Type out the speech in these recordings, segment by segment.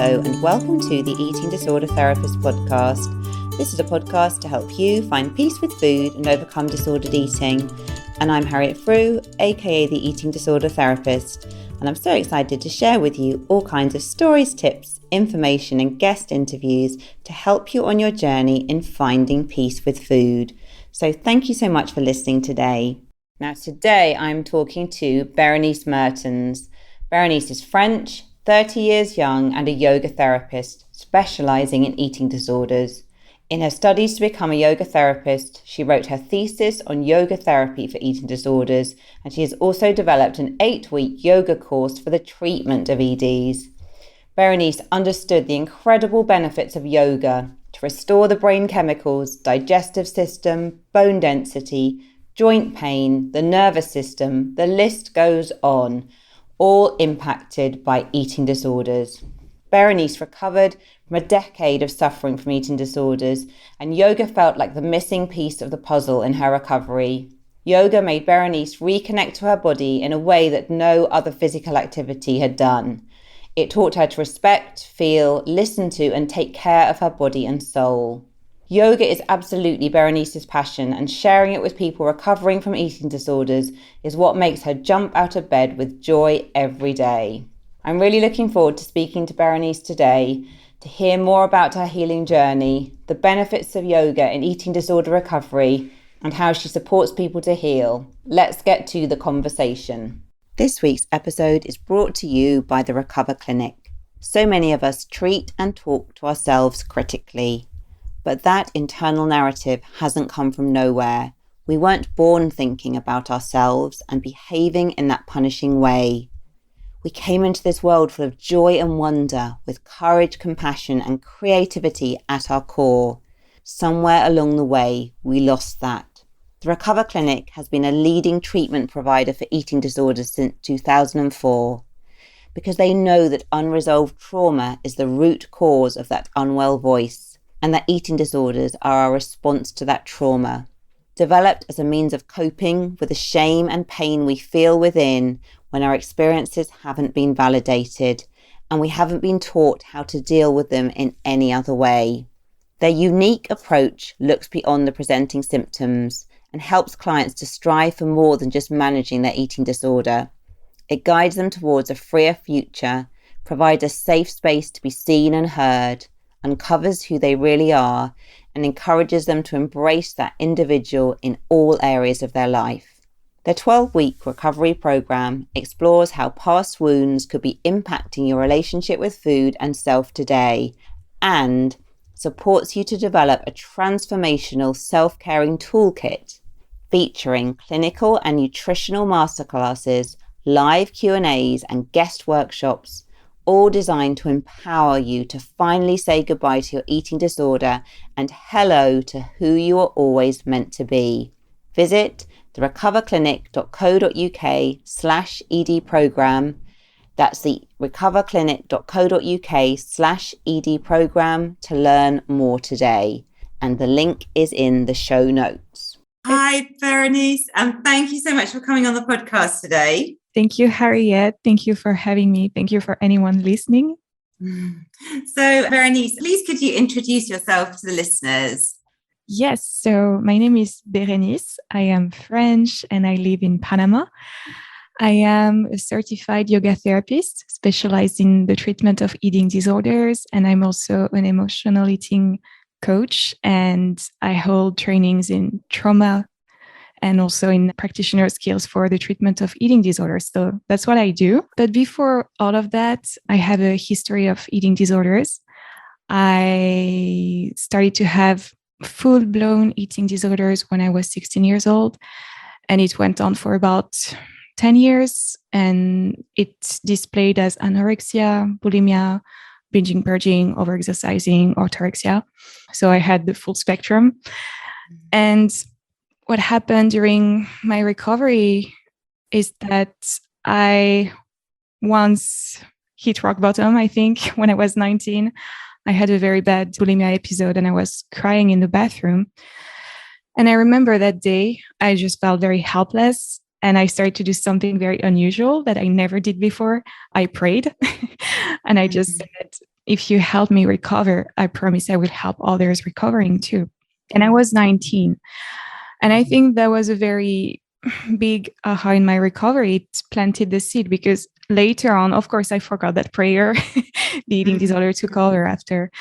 Hello and welcome to the Eating Disorder Therapist podcast. This is a podcast to help you find peace with food and overcome disordered eating. And I'm Harriet Frew, aka the Eating Disorder Therapist. And I'm so excited to share with you all kinds of stories, tips, information and guest interviews to help you on your journey in finding peace with food. So thank you so much for listening today. Now today I'm talking to Berenice Mertens. Berenice is French, 30 years young and a yoga therapist specializing in eating disorders. In her studies to become a yoga therapist, she wrote her thesis on yoga therapy for eating disorders, and she has also developed an 8-week yoga course for the treatment of EDs. Berenice understood the incredible benefits of yoga to restore the brain chemicals, digestive system, bone density, joint pain, the nervous system, the list goes on, all impacted by eating disorders. Berenice recovered from a decade of suffering from eating disorders, and yoga felt like the missing piece of the puzzle in her recovery. Yoga made Berenice reconnect to her body in a way that no other physical activity had done. It taught her to respect, feel, listen to, and take care of her body and soul. Yoga is absolutely Berenice's passion, and sharing it with people recovering from eating disorders is what makes her jump out of bed with joy every day. I'm really looking forward to speaking to Berenice today to hear more about her healing journey, the benefits of yoga in eating disorder recovery, and how she supports people to heal. Let's get to the conversation. This week's episode is brought to you by the Recover Clinic. So many of us treat and talk to ourselves critically. But that internal narrative hasn't come from nowhere. We weren't born thinking about ourselves and behaving in that punishing way. We came into this world full of joy and wonder, with courage, compassion, and creativity at our core. Somewhere along the way, we lost that. The Recover Clinic has been a leading treatment provider for eating disorders since 2004, because they know that unresolved trauma is the root cause of that unwell voice, and that eating disorders are our response to that trauma. Developed as a means of coping with the shame and pain we feel within when our experiences haven't been validated and we haven't been taught how to deal with them in any other way. Their unique approach looks beyond the presenting symptoms and helps clients to strive for more than just managing their eating disorder. It guides them towards a freer future, provides a safe space to be seen and heard, uncovers who they really are, and encourages them to embrace that individual in all areas of their life. Their 12-week recovery program explores how past wounds could be impacting your relationship with food and self today, and supports you to develop a transformational self-caring toolkit featuring clinical and nutritional masterclasses, live Q&As, and guest workshops, all designed to empower you to finally say goodbye to your eating disorder and hello to who you are always meant to be. Visit therecoverclinic.co.uk/ED program. That's the recoverclinic.co.uk/ED program to learn more today. And the link is in the show notes. Hi, Berenice, and thank you so much for coming on the podcast today. Thank you, Harriet. Thank you for having me. Thank you for anyone listening. So, Berenice, please could you introduce yourself to the listeners? Yes. So my name is Berenice. I am French and I live in Panama. I am a certified yoga therapist specialized in the treatment of eating disorders. And I'm also an emotional eating coach. And I hold trainings in trauma and also in practitioner skills for the treatment of eating disorders. So that's what I do. But before all of that, I have a history of eating disorders. I started to have full-blown eating disorders when I was 16 years old, and it went on for about 10 years, and it displayed as anorexia, bulimia, binging, purging, overexercising, orthorexia. So I had the full spectrum. And what happened during my recovery is that I once hit rock bottom, I think, when I was 19. I had a very bad bulimia episode and I was crying in the bathroom. And I remember that day, I just felt very helpless. And I started to do something very unusual that I never did before. I prayed and I just said, if you help me recover, I promise I will help others recovering too. And I was 19. And I think that was a very big aha in my recovery. It planted the seed because later on, of course, I forgot that prayer. The eating disorder took over after.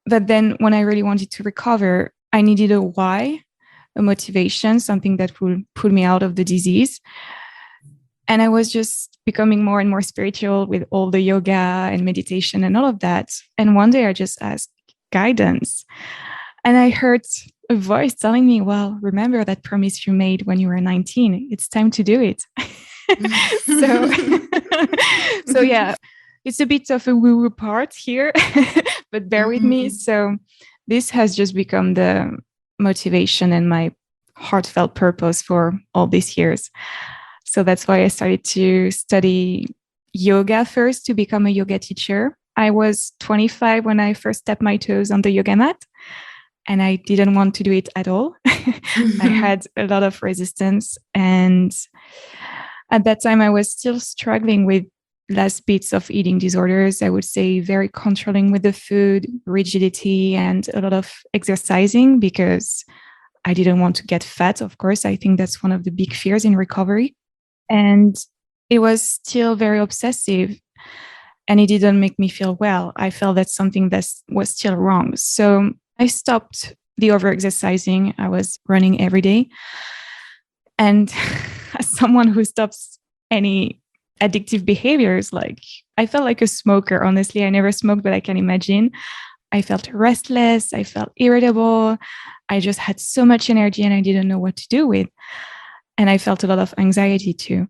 But then when I really wanted to recover, I needed a why, a motivation, something that would pull me out of the disease. And I was just becoming more and more spiritual with all the yoga and meditation and all of that. And one day I just asked guidance. And I heard a voice telling me, well, remember that promise you made when you were 19. It's time to do it. So yeah, it's a bit of a woo-woo part here, but bear with me. So this has just become the motivation and my heartfelt purpose for all these years. So that's why I started to study yoga first to become a yoga teacher. I was 25 when I first stepped my toes on the yoga mat, and I didn't want to do it at all. I had a lot of resistance. And at that time, I was still struggling with last bits of eating disorders. I would say very controlling with the food, rigidity, and a lot of exercising because I didn't want to get fat. Of course, I think that's one of the big fears in recovery. And it was still very obsessive, and it didn't make me feel well. I felt that something that was still wrong. So I stopped the over-exercising. I was running every day. And as someone who stops any addictive behaviors, like I felt like a smoker, honestly. I never smoked, but I can imagine. I felt restless. I felt irritable. I just had so much energy and I didn't know what to do with. And I felt a lot of anxiety too.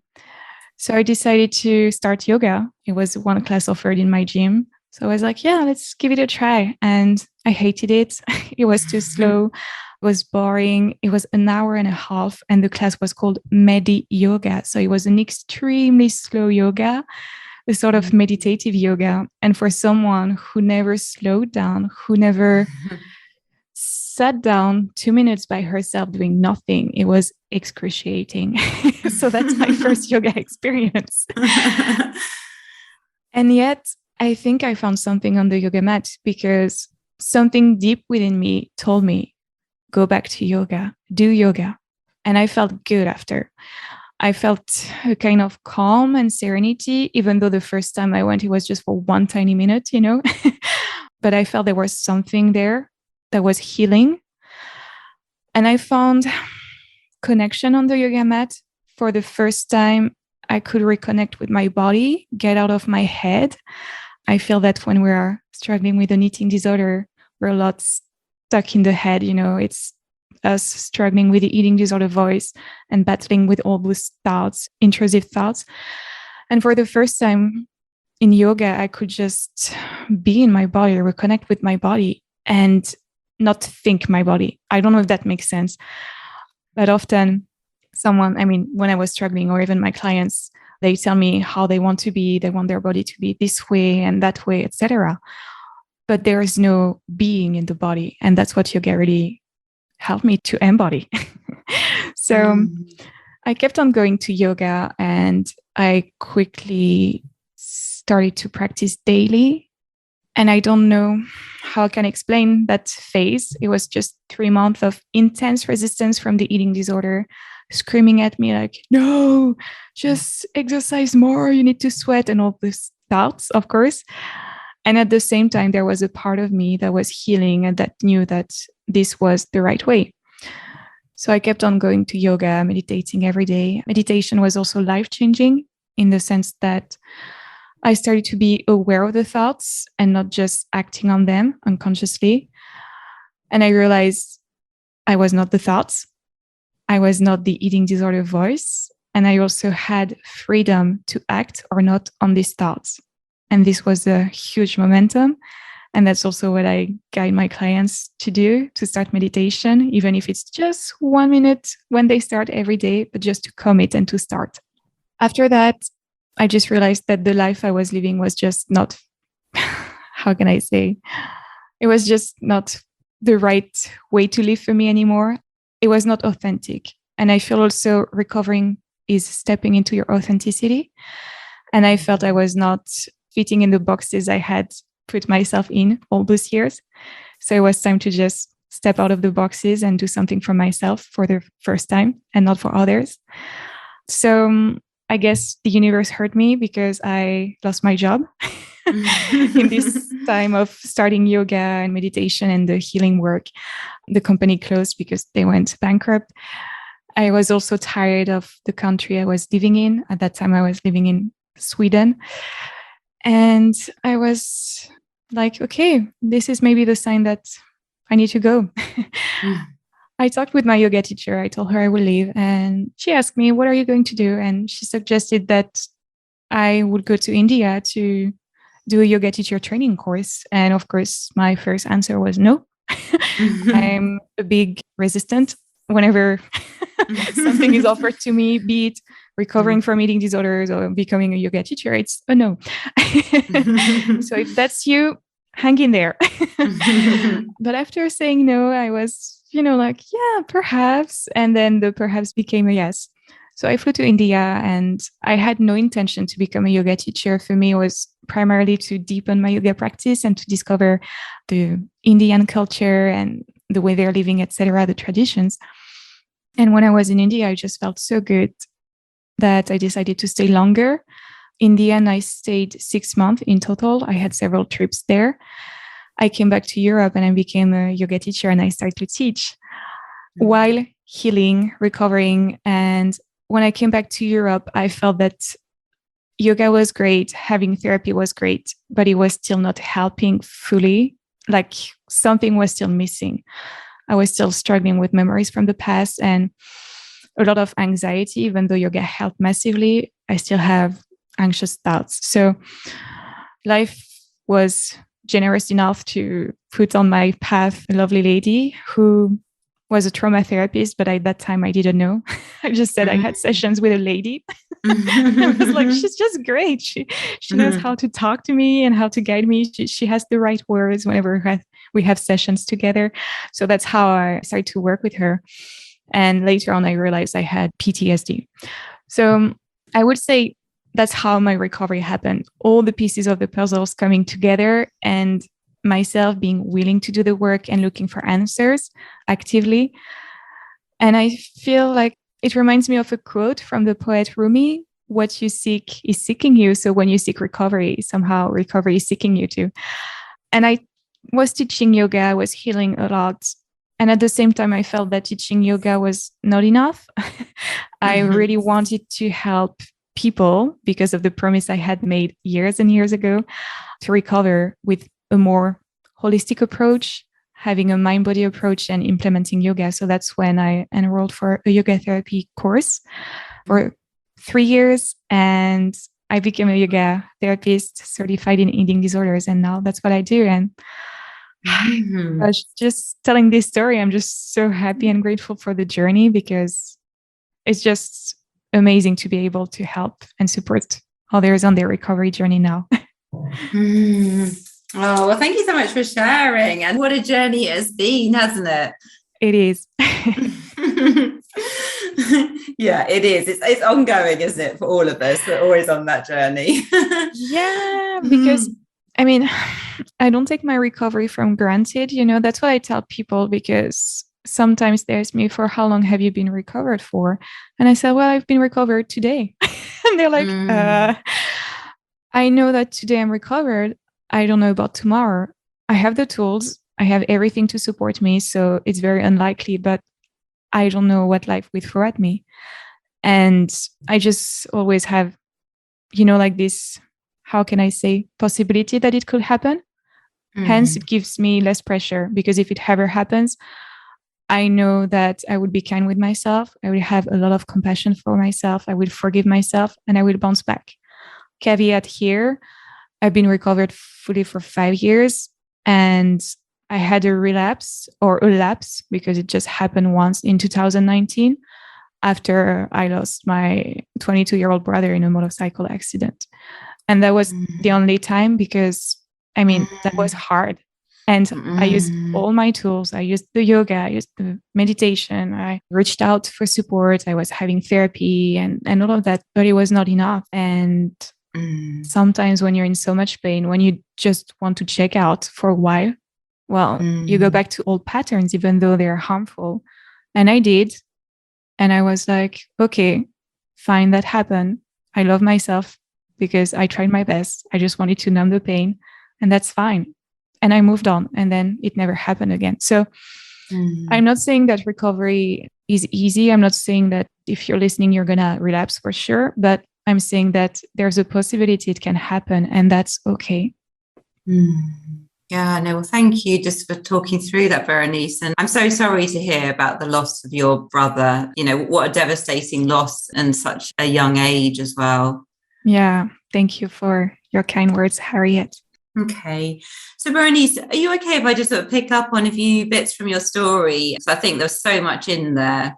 So I decided to start yoga. It was one class offered in my gym. So I was like, yeah, let's give it a try. And I hated it. It was too slow. It was boring. It was an hour and a half. And the class was called Medi Yoga. So it was an extremely slow yoga, a sort of meditative yoga. And for someone who never slowed down, who never sat down 2 minutes by herself doing nothing, it was excruciating. So that's my first yoga experience. And yet, I think I found something on the yoga mat because something deep within me told me, go back to yoga, do yoga. And I felt good after. I felt a kind of calm and serenity, even though the first time I went, it was just for one tiny minute, you know. But I felt there was something there that was healing. And I found connection on the yoga mat. For the first time, I could reconnect with my body, get out of my head. I feel that when we are struggling with an eating disorder, we're a lot stuck in the head. You know, it's us struggling with the eating disorder voice and battling with all those thoughts, intrusive thoughts. And for the first time in yoga, I could just be in my body, reconnect with my body and not think my body. I don't know if that makes sense, but often when I was struggling, or even my clients, they tell me how they want to be. They want their body to be this way and that way, etc. But there is no being in the body. And that's what yoga really helped me to embody. So I kept on going to yoga, and I quickly started to practice daily. And I don't know how I can explain that phase. It was just 3 months of intense resistance from the eating disorder, screaming at me like, no, just exercise more, you need to sweat, and all these thoughts, of course. And at the same time, there was a part of me that was healing and that knew that this was the right way. So I kept on going to yoga, meditating every day. Meditation was also life-changing in the sense that I started to be aware of the thoughts and not just acting on them unconsciously. And I realized I was not the thoughts. I was not the eating disorder voice. And I also had freedom to act or not on these thoughts. And this was a huge momentum. And that's also what I guide my clients to do, to start meditation, even if it's just 1 minute when they start every day, but just to commit and to start. After that, I just realized that the life I was living was just not, how can I say? It was just not the right way to live for me anymore. It was not authentic. And I feel also recovering is stepping into your authenticity. And I felt I was not fitting in the boxes I had put myself in all those years. So it was time to just step out of the boxes and do something for myself for the first time and not for others. So I guess the universe hurt me because I lost my job in this time of starting yoga and meditation and the healing work. The company closed because they went bankrupt. I was also tired of the country I was living in. At that time, I was living in Sweden. And I was like, okay, this is maybe the sign that I need to go. I talked with my yoga teacher. I told her I would leave. And she asked me, what are you going to do? And she suggested that I would go to India to do a yoga teacher training course. And of course, my first answer was no. I'm a big resistant whenever something is offered to me, be it recovering from eating disorders or becoming a yoga teacher, it's a no. So if that's you, hang in there. But after saying no, I was, like, yeah, perhaps. And then the perhaps became a yes. So I flew to India and I had no intention to become a yoga teacher. For me, it was primarily to deepen my yoga practice and to discover the Indian culture and the way they're living, etc., the traditions. And when I was in India, I just felt so good that I decided to stay longer. In the end, I stayed 6 months in total. I had several trips there. I came back to Europe and I became a yoga teacher and I started to teach while healing, recovering. And when I came back to Europe, I felt that yoga was great, having therapy was great, but it was still not helping fully. Like something was still missing. I was still struggling with memories from the past and a lot of anxiety, even though yoga helped massively. I still have anxious thoughts. So life was generous enough to put on my path a lovely lady who was a trauma therapist, but at that time I didn't know. I just said I had sessions with a lady. I was like, she's just great. She knows how to talk to me and how to guide me. She has the right words whenever we have sessions together. So that's how I started to work with her. And later on, I realized I had PTSD. So I would say that's how my recovery happened. All the pieces of the puzzles coming together and myself being willing to do the work and looking for answers actively. And I feel like it reminds me of a quote from the poet Rumi: what you seek is seeking you. So when you seek recovery, somehow recovery is seeking you too. And I was teaching yoga, I was healing a lot. And at the same time, I felt that teaching yoga was not enough. I really wanted to help people because of the promise I had made years and years ago to recover with a more holistic approach, having a mind-body approach and implementing yoga. So that's when I enrolled for a yoga therapy course for 3 years. And I became a yoga therapist certified in eating disorders. And now that's what I do. And I was just telling this story. I'm just so happy and grateful for the journey because it's just amazing to be able to help and support others on their recovery journey now. Oh, well, thank you so much for sharing. And what a journey it has been, hasn't it? It is. Yeah, it is. It's ongoing, isn't it, for all of us? We're always on that journey. Yeah, because I mean, I don't take my recovery from granted. That's what I tell people, because sometimes they ask me, for how long have you been recovered for? And I said, well, I've been recovered today. And they're like, I know that today I'm recovered. I don't know about tomorrow. I have the tools. I have everything to support me. So it's very unlikely, but I don't know what life will throw at me. And I just always have, like this, how can I say, possibility that it could happen. Hence, it gives me less pressure, because if it ever happens, I know that I would be kind with myself. I will have a lot of compassion for myself. I will forgive myself and I will bounce back. Caveat here, I've been recovered fully for 5 years and I had a relapse or a lapse because it just happened once in 2019 after I lost my 22-year-old brother in a motorcycle accident. And that was the only time, because that was hard. And I used all my tools. I used the yoga, I used the meditation. I reached out for support. I was having therapy and all of that, but it was not enough. And Sometimes when you're in so much pain, when you just want to check out for a while, well, you go back to old patterns, even though they're harmful. And I did. And I was like, okay, fine, that happened. I love myself because I tried my best. I just wanted to numb the pain, and that's fine. And I moved on, and then it never happened again. So I'm not saying that recovery is easy. I'm not saying that if you're listening, you're going to relapse for sure. But I'm saying that there's a possibility it can happen, and that's okay. Yeah, no, well, thank you just for talking through that, Berenice. And I'm so sorry to hear about the loss of your brother. You know, what a devastating loss and such a young age as well. Yeah, thank you for your kind words, Harriet. Okay. So, Berenice, are you okay if I just sort of pick up on a few bits from your story? So I think there's so much in there.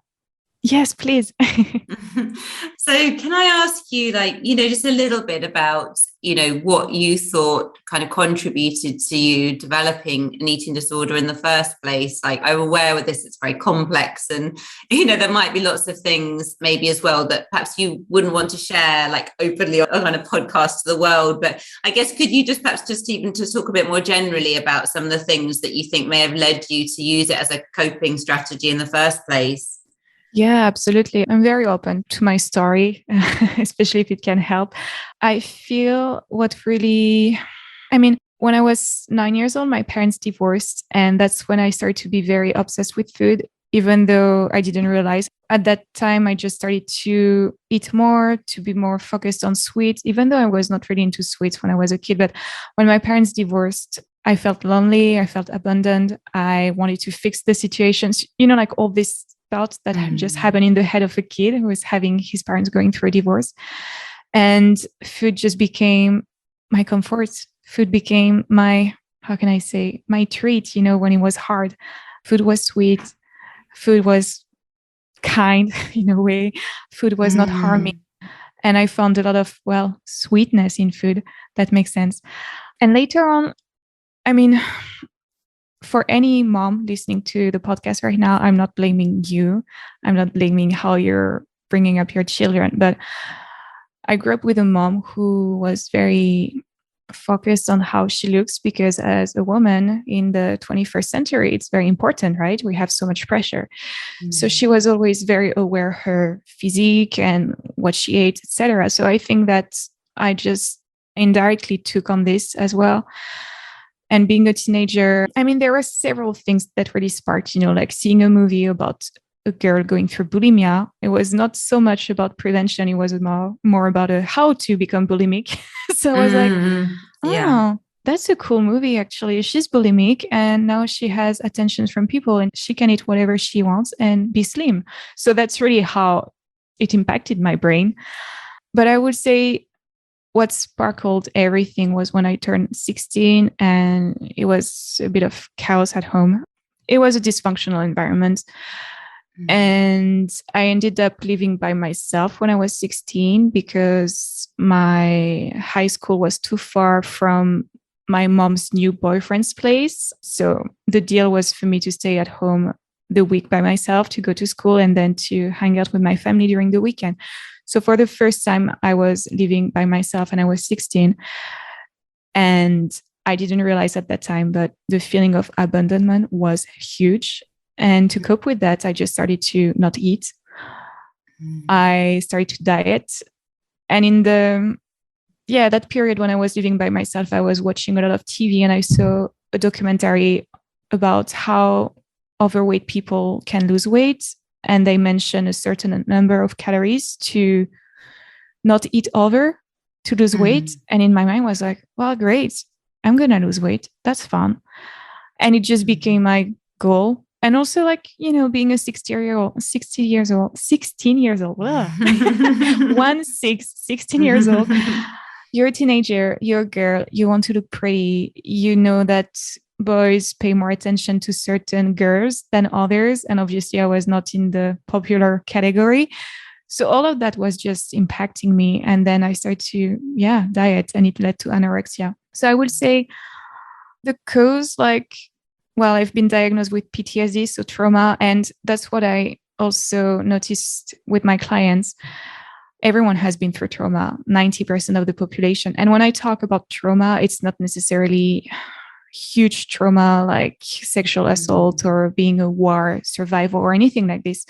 Yes, please. So can I ask you, like, you know, just a little bit about, you know, what you thought kind of contributed to you developing an eating disorder in the first place? Like, I'm aware with this, it's very complex, and, you know, there might be lots of things maybe as well that perhaps you wouldn't want to share like openly on a podcast to the world. But I guess, could you just perhaps just even to talk a bit more generally about some of the things that you think may have led you to use it as a coping strategy in the first place? Yeah, absolutely. I'm very open to my story, especially if it can help. I feel when I was 9 years old, my parents divorced, and that's when I started to be very obsessed with food, even though I didn't realize. At that time, I just started to eat more, to be more focused on sweets, even though I was not really into sweets when I was a kid. But when my parents divorced, I felt lonely, I felt abandoned, I wanted to fix the situations, you know, like all these thoughts that just happen in the head of a kid who is having his parents going through a divorce. And food just became my comfort. Food became my, how can I say, my treat, you know, when it was hard. Food was sweet. Food was kind in a way. Food was not harming. And I found a lot of, well, sweetness in food. That makes sense. And later on, I mean, for any mom listening to the podcast right now, I'm not blaming you. I'm not blaming how you're bringing up your children. But I grew up with a mom who was very focused on how she looks, because as a woman in the 21st century, it's very important, right? We have so much pressure. So she was always very aware of her physique and what she ate, etc. So I think that I just indirectly took on this as well. And being a teenager, I mean, there were several things that really sparked, you know, like seeing a movie about a girl going through bulimia. It was not so much about prevention. It was more about how to become bulimic. So I was like, oh, that's a cool movie, actually. She's bulimic, and now she has attention from people, and she can eat whatever she wants and be slim. So that's really how it impacted my brain. But I would say what sparkled everything was when I turned 16, and it was a bit of chaos at home. It was a dysfunctional environment. And I ended up living by myself when I was 16 because my high school was too far from my mom's new boyfriend's place. So the deal was for me to stay at home the week by myself, to go to school, and then to hang out with my family during the weekend. So for the first time, I was living by myself, and I was 16. And I didn't realize at that time, but the feeling of abandonment was huge. And to cope with that, I just started to not eat. I started to diet. And in that period when I was living by myself, I was watching a lot of TV, and I saw a documentary about how overweight people can lose weight. And they mention a certain number of calories to not eat over to lose weight. And in my mind was like, well, great. I'm going to lose weight. That's fun. And it just became my goal. And also, like, you know, being a 16 years old, 16 years old, 16 years old, 16 years old, you're a teenager, you're a girl, you want to look pretty. You know that boys pay more attention to certain girls than others. And obviously I was not in the popular category. So all of that was just impacting me. And then I started to, diet, and it led to anorexia. So I would say the cause, I've been diagnosed with PTSD, so trauma. And that's what I also noticed with my clients. everyone has been through trauma, 90% of the population. And when I talk about trauma, it's not necessarily huge trauma like sexual assault or being a war survivor or anything like this.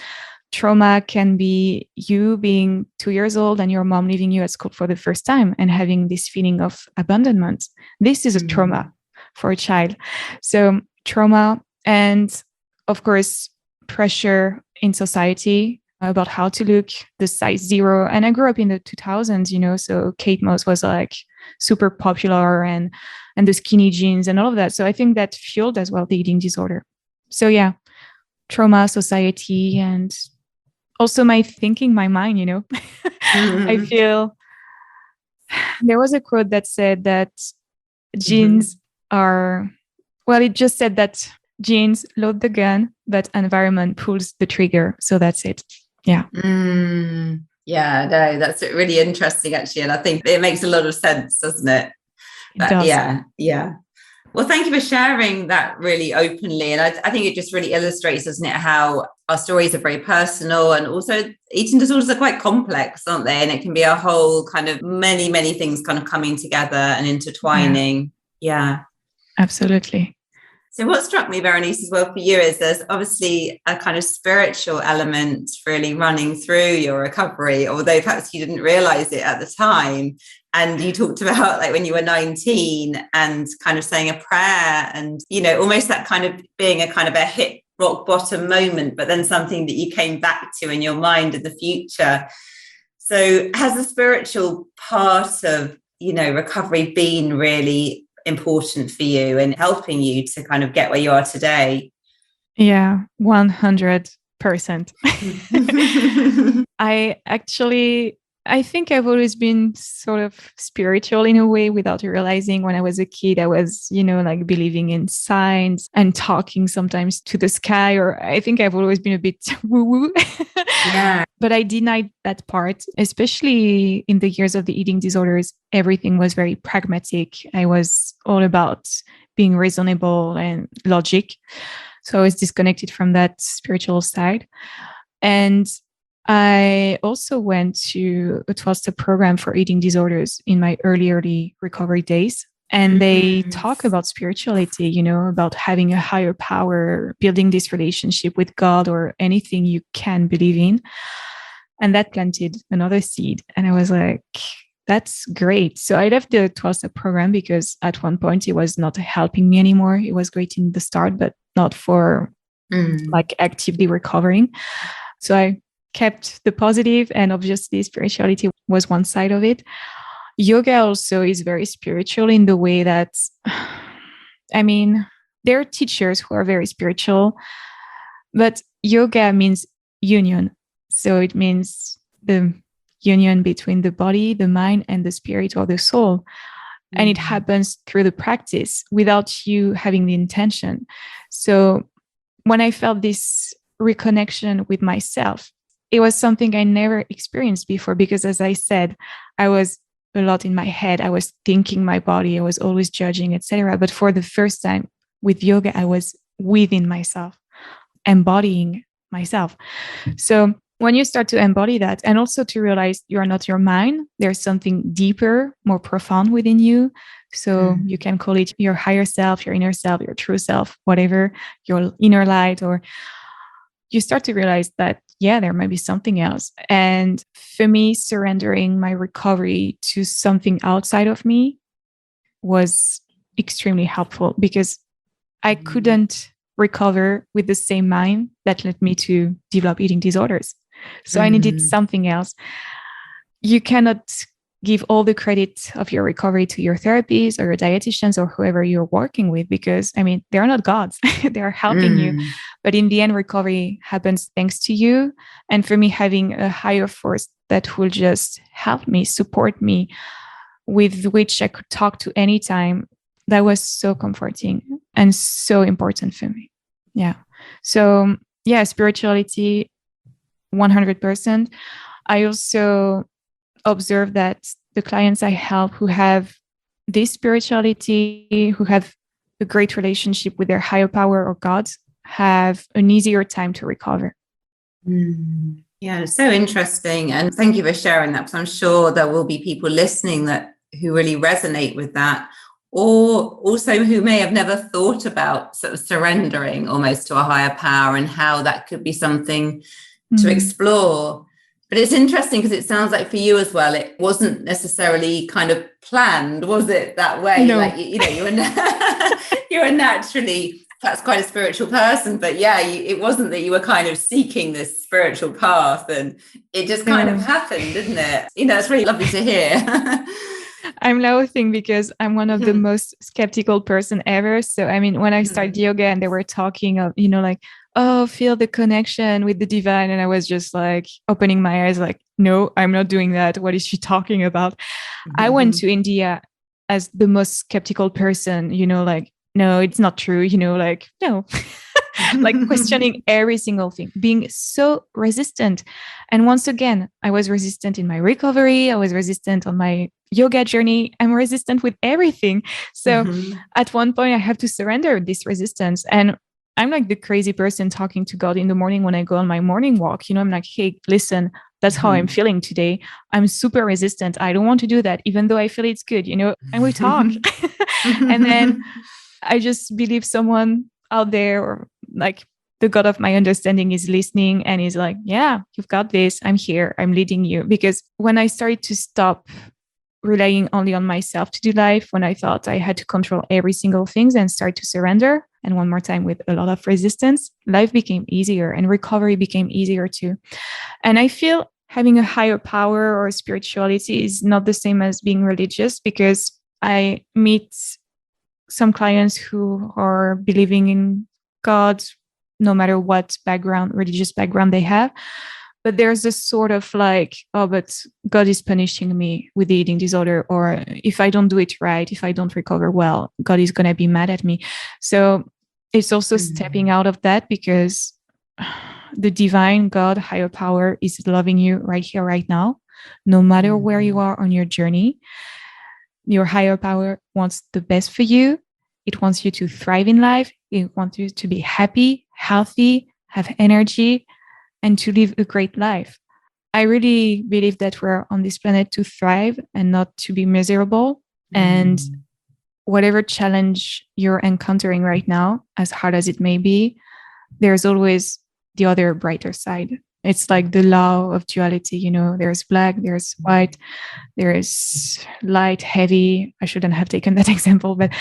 Trauma can be you being 2 years old and your mom leaving you at school for the first time and having this feeling of abandonment. This is a trauma for a child. So trauma, and of course, pressure in society about how to look, the size 0. And I grew up in the 2000s, so Kate Moss was like super popular and the skinny jeans and all of that. So I think that fueled as well the eating disorder. So yeah, trauma, society, and also my thinking, my mind, I feel there was a quote that said that genes are, well, it just said that genes load the gun, but environment pulls the trigger. So that's it. Yeah. Yeah, no, that's really interesting, actually. And I think it makes a lot of sense, doesn't it? It does. Yeah. Well, thank you for sharing that really openly. And I think it just really illustrates, doesn't it, how our stories are very personal, and also eating disorders are quite complex, aren't they? And it can be a whole kind of many, many things kind of coming together and intertwining. Yeah. Absolutely. So what struck me, Berenice, as well for you is there's obviously a kind of spiritual element really running through your recovery, although perhaps you didn't realize it at the time. And you talked about like when you were 19 and kind of saying a prayer and, almost that kind of being a kind of a hit rock bottom moment, but then something that you came back to in your mind in the future. So has the spiritual part of, recovery been really important for you and helping you to kind of get where you are today? Yeah, 100%. I think I've always been sort of spiritual in a way without realizing. When I was a kid, I was, like believing in signs and talking sometimes to the sky, or I think I've always been a bit woo-woo. Yeah. But I denied that part, especially in the years of the eating disorders. Everything was very pragmatic. I was all about being reasonable and logic. So I was disconnected from that spiritual side. And I also went to a 12-step program for eating disorders in my early recovery days. And they talk about spirituality, about having a higher power, building this relationship with God or anything you can believe in. And that planted another seed. And I was like, that's great. So I left the 12-step program because at one point it was not helping me anymore. It was great in the start, but not for like actively recovering. So I kept the positive, and obviously spirituality was one side of it. Yoga also is very spiritual in the way that, there are teachers who are very spiritual, but yoga means union. So it means the union between the body, the mind, and the spirit or the soul. And it happens through the practice without you having the intention. So when I felt this reconnection with myself, it was something I never experienced before, because as I said, I was a lot in my head. I was thinking my body, I was always judging, etc. But for the first time with yoga, I was within myself, embodying myself. So when you start to embody that, and also to realize you are not your mind, there's something deeper, more profound within you. So you can call it your higher self, your inner self, your true self, whatever, your inner light, or you start to realize that, yeah, there might be something else. And for me, surrendering my recovery to something outside of me was extremely helpful, because I couldn't recover with the same mind that led me to develop eating disorders. So I needed something else. You cannot give all the credit of your recovery to your therapists or your dietitians or whoever you're working with, because they're not gods. They're helping you. But in the end, recovery happens thanks to you. And for me, having a higher force that will just help me, support me, with which I could talk to anytime, that was so comforting and so important for me. Yeah. So yeah, spirituality, 100%. I also observe that the clients I help who have this spirituality, who have a great relationship with their higher power or God, have an easier time to recover. Yeah, it's so interesting. And thank you for sharing that, because I'm sure there will be people listening who really resonate with that, or also who may have never thought about sort of surrendering almost to a higher power and how that could be something to explore. But it's interesting because it sounds like for you as well, it wasn't necessarily kind of planned, was it, that way? No. Like, you were you were naturally perhaps quite a spiritual person, but yeah, it wasn't that you were kind of seeking this spiritual path, and it just kind of happened, didn't it? It's really lovely to hear. I'm laughing because I'm one of the most skeptical person ever. So, I mean, when I started yoga and they were talking of, like, oh, feel the connection with the divine. And I was just like opening my eyes, like, no, I'm not doing that. What is she talking about? I went to India as the most skeptical person, like, no, it's not true, like, no. Like questioning every single thing, being so resistant. And once again, I was resistant in my recovery. I was resistant on my yoga journey. I'm resistant with everything. So at one point, I have to surrender this resistance. And I'm like the crazy person talking to God in the morning when I go on my morning walk. I'm like, hey, listen, that's how I'm feeling today. I'm super resistant. I don't want to do that, even though I feel it's good, and we talk. And then I just believe someone out there, or like the God of my understanding, is listening and is like, yeah, you've got this. I'm here. I'm leading you. Because when I started to stop relying only on myself to do life, when I thought I had to control every single thing and start to surrender, and one more time with a lot of resistance, life became easier and recovery became easier too. And I feel having a higher power or spirituality is not the same as being religious, because I meet some clients who are believing in God, no matter what religious background they have. But there's this sort of like, oh, but God is punishing me with the eating disorder, or if I don't do it right, if I don't recover well, God is going to be mad at me. So it's also stepping out of that, because the divine God, higher power, is loving you right here, right now, no matter where you are on your journey. Your higher power wants the best for you. It wants you to thrive in life. It wants you to be happy, healthy, have energy, and to live a great life. I really believe that we're on this planet to thrive and not to be miserable. And whatever challenge you're encountering right now, as hard as it may be, there's always the other brighter side. It's like the law of duality, there's black, there's white, there is light, heavy. I shouldn't have taken that example, but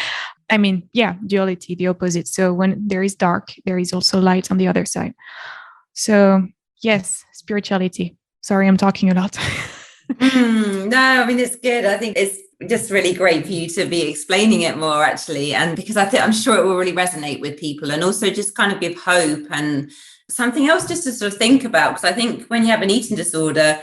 I mean, yeah, duality, the opposite. So when there is dark, there is also light on the other side. So yes, spirituality. Sorry, I'm talking a lot. No, I mean, it's good. I think it's just really great for you to be explaining it more, actually. And because I'm sure it will really resonate with people, and also just kind of give hope and something else just to sort of think about. Because I think when you have an eating disorder,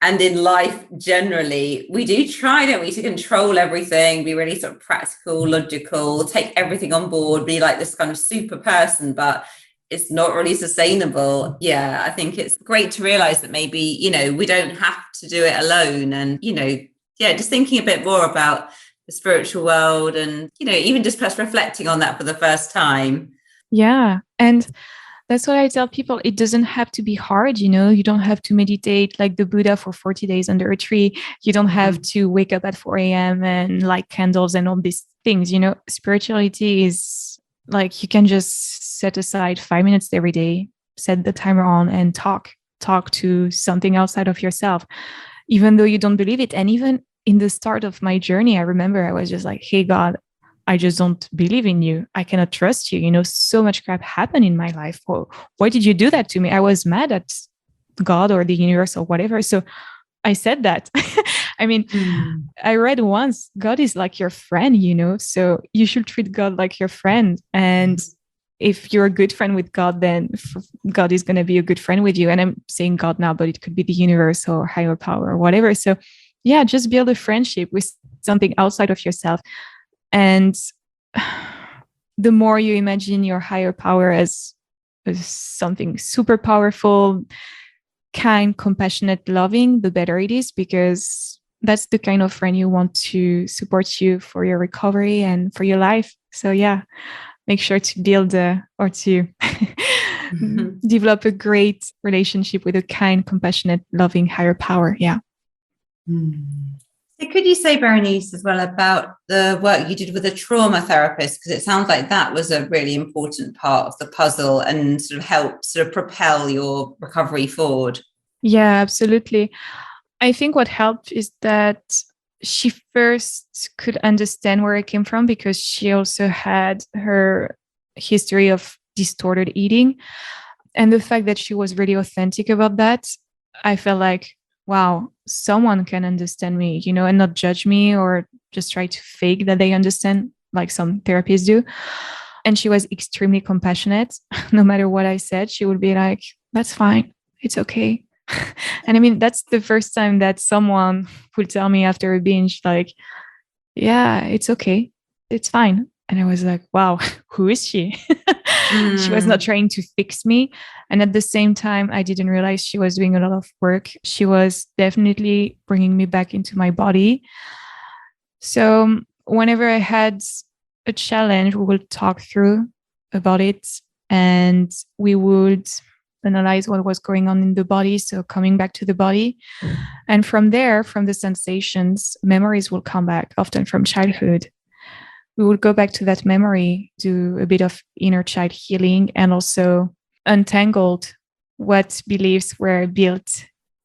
and in life generally, we do try, don't we, to control everything, be really sort of practical, logical, take everything on board, be like this kind of super person, but it's not really sustainable. Yeah, I think it's great to realize that maybe, we don't have to do it alone. And, just thinking a bit more about the spiritual world, and, even just perhaps reflecting on that for the first time. Yeah. And that's what I tell people. It doesn't have to be hard, you don't have to meditate like the Buddha for 40 days under a tree. You don't have to wake up at 4 a.m. and light candles and all these things. Spirituality is like, you can just set aside 5 minutes every day, set the timer on, and talk to something outside of yourself, even though you don't believe it. And even in the start of my journey, I remember I was just like, hey, God, I just don't believe in you. I cannot trust you. So much crap happened in my life. Why did you do that to me? I was mad at God or the universe or whatever. So I said that. I mean, I read once, God is like your friend, so you should treat God like your friend. And if you're a good friend with God, then God is going to be a good friend with you. And I'm saying God now, but it could be the universe or higher power or whatever. So yeah, just build a friendship with something outside of yourself. And the more you imagine your higher power as something super powerful, kind, compassionate, loving, the better it is, because that's the kind of friend you want to support you for your recovery and for your life. So yeah, make sure to build or to develop a great relationship with a kind, compassionate, loving higher power. Yeah. So could you say, Berenice, as well about the work you did with a trauma therapist? Because it sounds like that was a really important part of the puzzle and sort of helped sort of propel your recovery forward. Yeah, absolutely. I think what helped is that she first could understand where I came from, because she also had her history of distorted eating. And the fact that she was really authentic about that, I felt like, wow, someone can understand me, and not judge me or just try to fake that they understand, like some therapists do. And she was extremely compassionate. No matter what I said, she would be like, that's fine. It's okay. And I mean, that's the first time that someone would tell me after a binge, like, yeah, it's okay. It's fine. And I was like, wow, who is she? She was not trying to fix me. And at the same time, I didn't realize she was doing a lot of work. She was definitely bringing me back into my body. So whenever I had a challenge, we would talk through about it, and we would analyze what was going on in the body. So coming back to the body. And from there, from the sensations, memories will come back, often from childhood. We will go back to that memory, do a bit of inner child healing, and also untangled what beliefs were built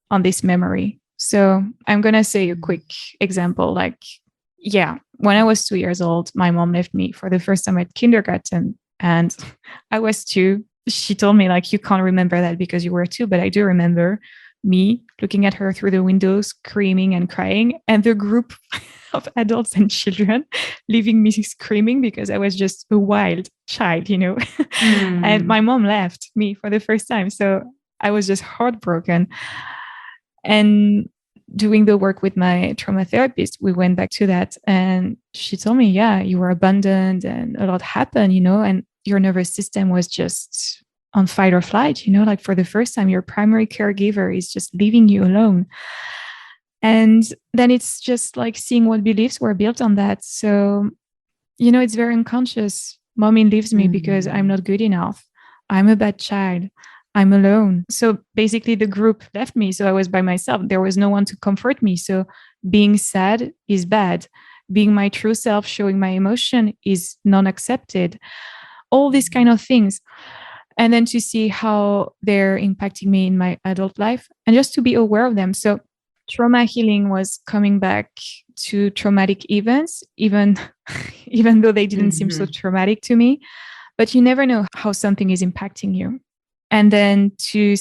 on this memory. So I'm going to say a quick example. Like, yeah, when I was 2 years old, my mom left me for the first time at kindergarten, and I was 2. She told me, like, you can't remember that because you were 2, but I do remember me looking at her through the window, screaming and crying, and the group of adults and children leaving me screaming because I was just a wild child, And my mom left me for the first time. So I was just heartbroken. And doing the work with my trauma therapist, we went back to that. And she told me, yeah, you were abandoned and a lot happened, and your nervous system was just on fight or flight, like for the first time, your primary caregiver is just leaving you alone. And then it's just like seeing what beliefs were built on that. So, it's very unconscious. Mommy leaves me because I'm not good enough. I'm a bad child. I'm alone. So basically the group left me. So I was by myself. There was no one to comfort me. So being sad is bad. Being my true self, showing my emotion is non-accepted. All these kind of things. And then to see how they're impacting me in my adult life and just to be aware of them. So trauma healing was coming back to traumatic events, even though they didn't seem so traumatic to me. But you never know how something is impacting you. And then to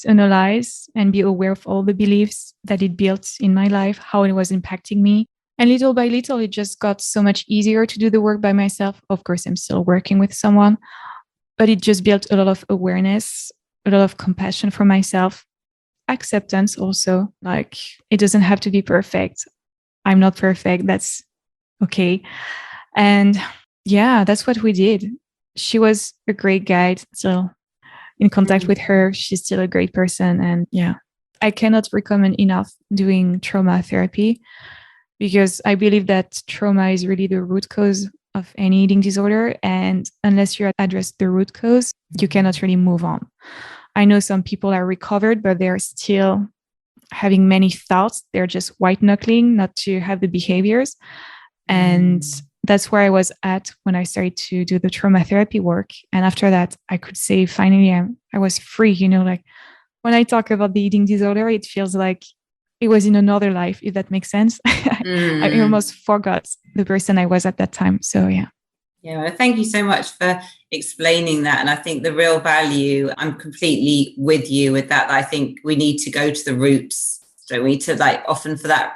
analyze and be aware of all the beliefs that it built in my life, how it was impacting me. And little by little, it just got so much easier to do the work by myself. Of course, I'm still working with someone, but it just built a lot of awareness, a lot of compassion for myself, acceptance also. Like, it doesn't have to be perfect. I'm not perfect. That's okay. And yeah, that's what we did. She was a great guide. Still in contact with her. She's still a great person. And yeah, I cannot recommend enough doing trauma therapy, because I believe that trauma is really the root cause of any eating disorder. And unless you address the root cause, you cannot really move on. I know some people are recovered, but they're still having many thoughts. They're just white knuckling not to have the behaviors. And that's where I was at when I started to do the trauma therapy work. And after that, I could say, finally, I was free. Like when I talk about the eating disorder, it feels like it was in another life, if that makes sense. I almost forgot the person I was at that time. So yeah. Yeah, well, thank you so much for explaining that. And I think the real value, I'm completely with you with that. I think we need to go to the roots, don't we, to like often for that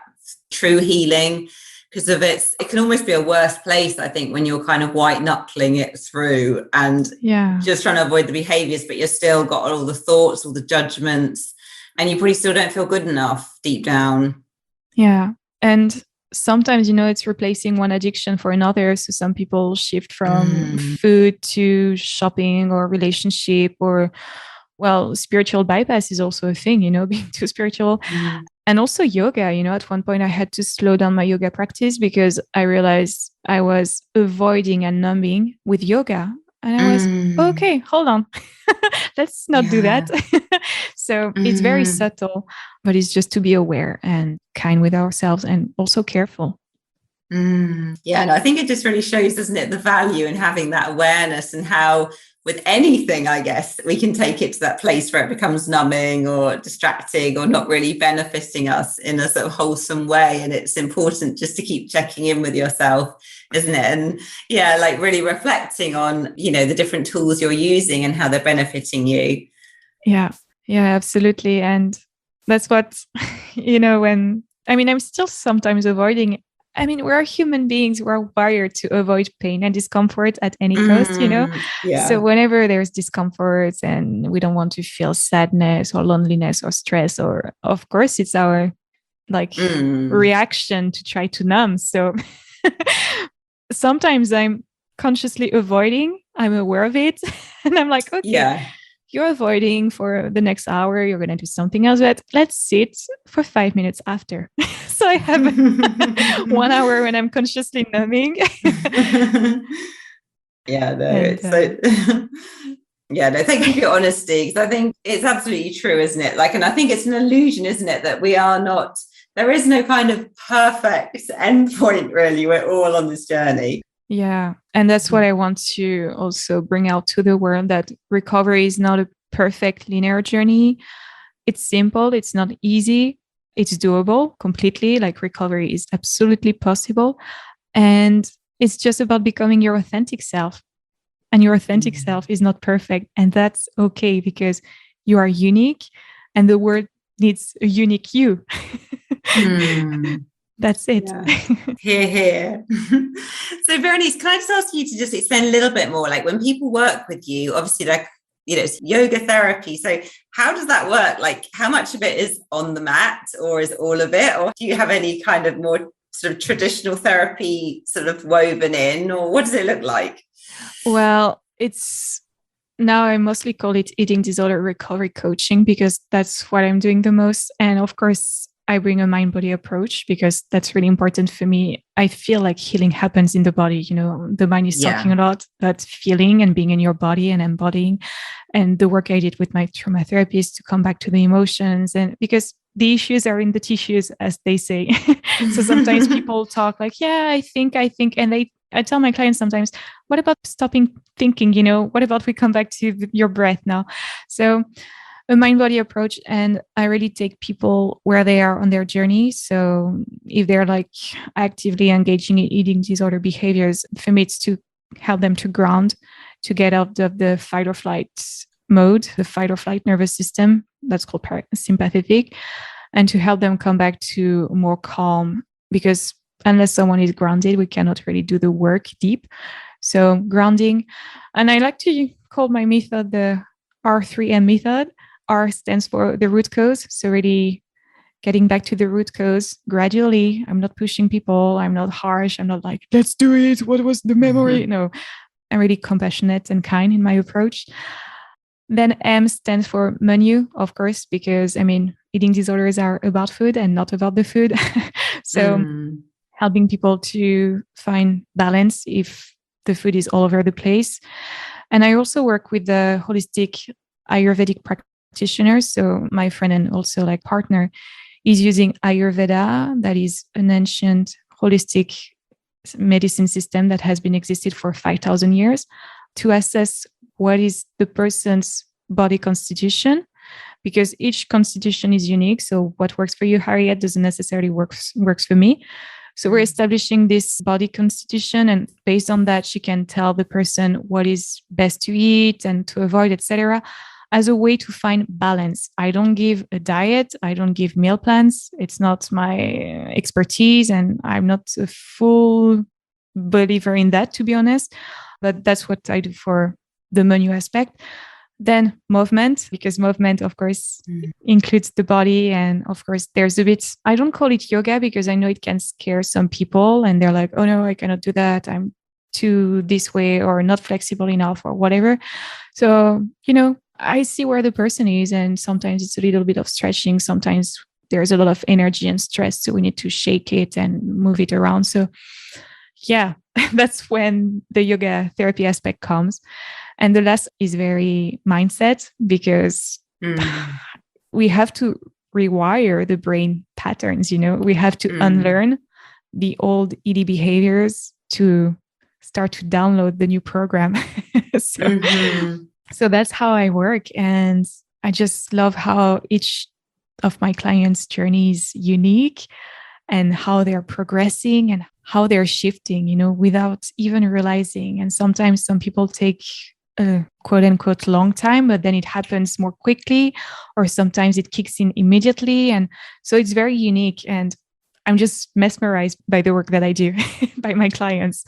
true healing, because of it can almost be a worse place, I think, when you're kind of white knuckling it through and just trying to avoid the behaviors, but you're still got all the thoughts, all the judgments, and you probably still don't feel good enough deep down. Yeah. And sometimes, it's replacing one addiction for another. So some people shift from food to shopping or relationship, or, well, spiritual bypass is also a thing, being too spiritual. And also yoga, at one point I had to slow down my yoga practice because I realized I was avoiding and numbing with yoga. And I was, okay, hold on. Let's not do that. So it's very subtle, but it's just to be aware and kind with ourselves and also careful. Yeah, no, I think it just really shows, doesn't it, the value in having that awareness, and how with anything, I guess, we can take it to that place where it becomes numbing or distracting or not really benefiting us in a sort of wholesome way. And it's important just to keep checking in with yourself, isn't it? And yeah, like really reflecting on, you know, the different tools you're using and how they're benefiting you. Yeah, absolutely. And that's what, you know, I'm still sometimes avoiding. I mean, we're human beings. We're wired to avoid pain and discomfort at any cost, you know? Yeah. So whenever there's discomfort and we don't want to feel sadness or loneliness or stress, or of course, it's our reaction to try to numb. So sometimes I'm consciously avoiding, I'm aware of it. And I'm like, okay, you're avoiding for the next hour, you're going to do something else, but let's sit for 5 minutes after. So I have 1 hour when I'm consciously numbing. Yeah, no, thank you for your honesty, because I think it's absolutely true, isn't it? Like, and I think it's an illusion, isn't it, that there is no kind of perfect endpoint, really. We're all on this journey. Yeah. And that's what I want to also bring out to the world, that recovery is not a perfect linear journey. It's simple. It's not easy. It's doable completely. Like, recovery is absolutely possible. And it's just about becoming your authentic self. And your authentic self is not perfect. And that's okay, because you are unique and the world needs a unique you. That's it. Here. So Berenice, can I just ask you to just explain a little bit more, like when people work with you, obviously, like, you know, it's yoga therapy. So how does that work? Like, how much of it is on the mat, or is all of it? Or do you have any kind of more sort of traditional therapy sort of woven in, or what does it look like? Well, now I mostly call it eating disorder recovery coaching, because that's what I'm doing the most. And of course, I bring a mind-body approach because that's really important for me. I feel like healing happens in the body. You know, the mind is talking a lot, but feeling and being in your body and embodying. And the work I did with my trauma therapist to come back to the emotions, and because the issues are in the tissues, as they say. So sometimes people talk like, yeah, I think, and I tell my clients sometimes, what about stopping thinking? You know, what about we come back to your breath now? So a mind-body approach, and I really take people where they are on their journey. So if they're like actively engaging in eating disorder behaviors, for me, it's to help them to ground, to get out of the fight or flight mode, the fight or flight nervous system, that's called parasympathetic, and to help them come back to more calm, because unless someone is grounded, we cannot really do the work deep. So grounding, and I like to call my method the R3M method. R stands for the root cause. So really getting back to the root cause gradually. I'm not pushing people. I'm not harsh. I'm not like, let's do it. What was the memory? No, I'm really compassionate and kind in my approach. Then M stands for menu, of course, because I mean, eating disorders are about food and not about the food. So helping people to find balance if the food is all over the place. And I also work with the holistic Ayurvedic practitioners. So my friend and also like partner is using Ayurveda, that is an ancient holistic medicine system that has been existed for 5,000 years, to assess what is the person's body constitution, because each constitution is unique. So what works for you, Harriet, doesn't necessarily works for me. So we're establishing this body constitution, and based on that, she can tell the person what is best to eat and to avoid, etc., as a way to find balance. I don't give a diet. I don't give meal plans. It's not my expertise, and I'm not a full believer in that, to be honest. But that's what I do for the menu aspect. Then movement, because movement, of course, includes the body. And of course, there's a bit, I don't call it yoga because I know it can scare some people and they're like, oh no, I cannot do that. I'm too this way or not flexible enough or whatever. So, you know, I see where the person is. And sometimes it's a little bit of stretching. Sometimes there's a lot of energy and stress. So we need to shake it and move it around. So yeah, that's when the yoga therapy aspect comes. And the last is very mindset, because we have to rewire the brain patterns, we have to unlearn the old ED behaviors to start to download the new program. So that's how I work. And I just love how each of my clients' journey is unique, and how they're progressing and how they're shifting, without even realizing. And sometimes some people take a quote unquote long time, but then it happens more quickly, or sometimes it kicks in immediately. And so it's very unique. And I'm just mesmerized by the work that I do by my clients.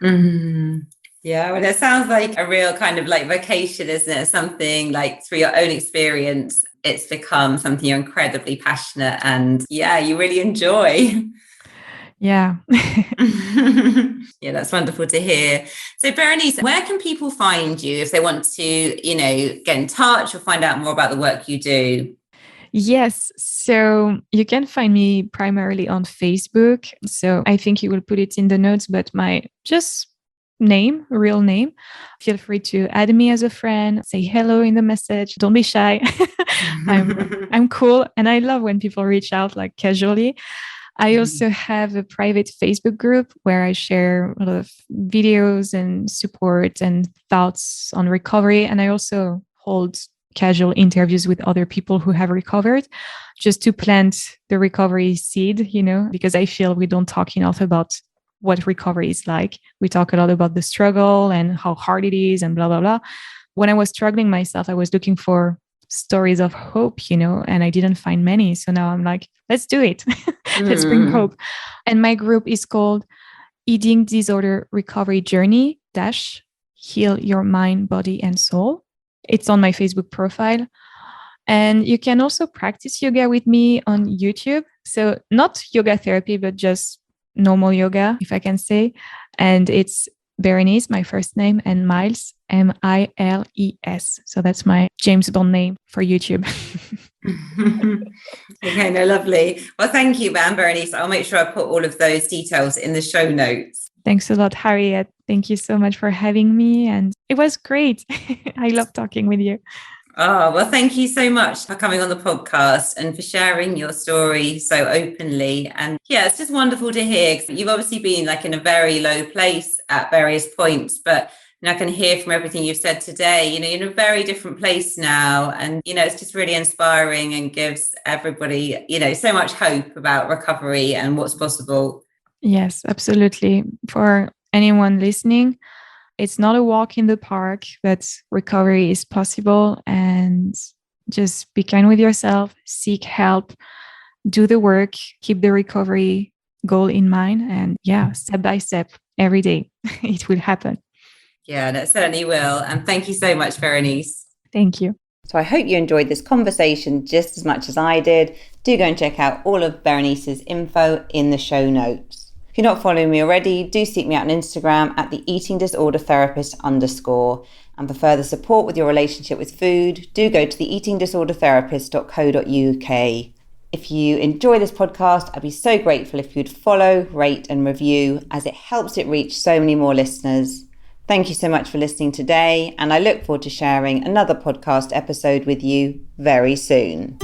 Yeah, well, it sounds like a real kind of like vocation, isn't it? Something like through your own experience, it's become something you're incredibly passionate and you really enjoy. Yeah. Yeah, that's wonderful to hear. So Berenice, where can people find you if they want to, get in touch or find out more about the work you do? Yes. So you can find me primarily on Facebook. So I think you will put it in the notes, but my real name. Feel free to add me as a friend, say hello in the message. Don't be shy. I'm cool. And I love when people reach out like casually. I also have a private Facebook group where I share a lot of videos and support and thoughts on recovery. And I also hold casual interviews with other people who have recovered, just to plant the recovery seed, because I feel we don't talk enough about what recovery is like. We talk a lot about the struggle and how hard it is and blah, blah, blah. When I was struggling myself, I was looking for stories of hope, and I didn't find many. So now I'm like, let's do it. Let's bring hope. And my group is called Eating Disorder Recovery Journey - Heal Your Mind, Body and Soul. It's on my Facebook profile. And you can also practice yoga with me on YouTube. So not yoga therapy, but just normal yoga, if I can say. And it's Berenice, my first name, and Miles, Miles. So that's my James Bond name for YouTube. Okay, no, lovely. Well, thank you, Berenice. I'll make sure I put all of those details in the show notes. Thanks a lot, Harriet. Thank you so much for having me. And it was great. I love talking with you. Oh, well, thank you so much for coming on the podcast and for sharing your story so openly. And it's just wonderful to hear. You've obviously been like in a very low place at various points, but I can hear from everything you've said today, you're in a very different place now. And, it's just really inspiring and gives everybody, so much hope about recovery and what's possible. Yes, absolutely. For anyone listening, it's not a walk in the park, but recovery is possible. And just be kind with yourself, seek help, do the work, keep the recovery goal in mind. And step by step, every day, it will happen. Yeah, that certainly will. And thank you so much, Berenice. Thank you. So I hope you enjoyed this conversation just as much as I did. Do go and check out all of Berenice's info in the show notes. If you're not following me already, do seek me out on Instagram at the Eating Disorder Therapist _. And for further support with your relationship with food, do go to the eatingdisordertherapist.co.uk. If you enjoy this podcast, I'd be so grateful if you'd follow, rate and review, as it helps it reach so many more listeners. Thank you so much for listening today, and I look forward to sharing another podcast episode with you very soon.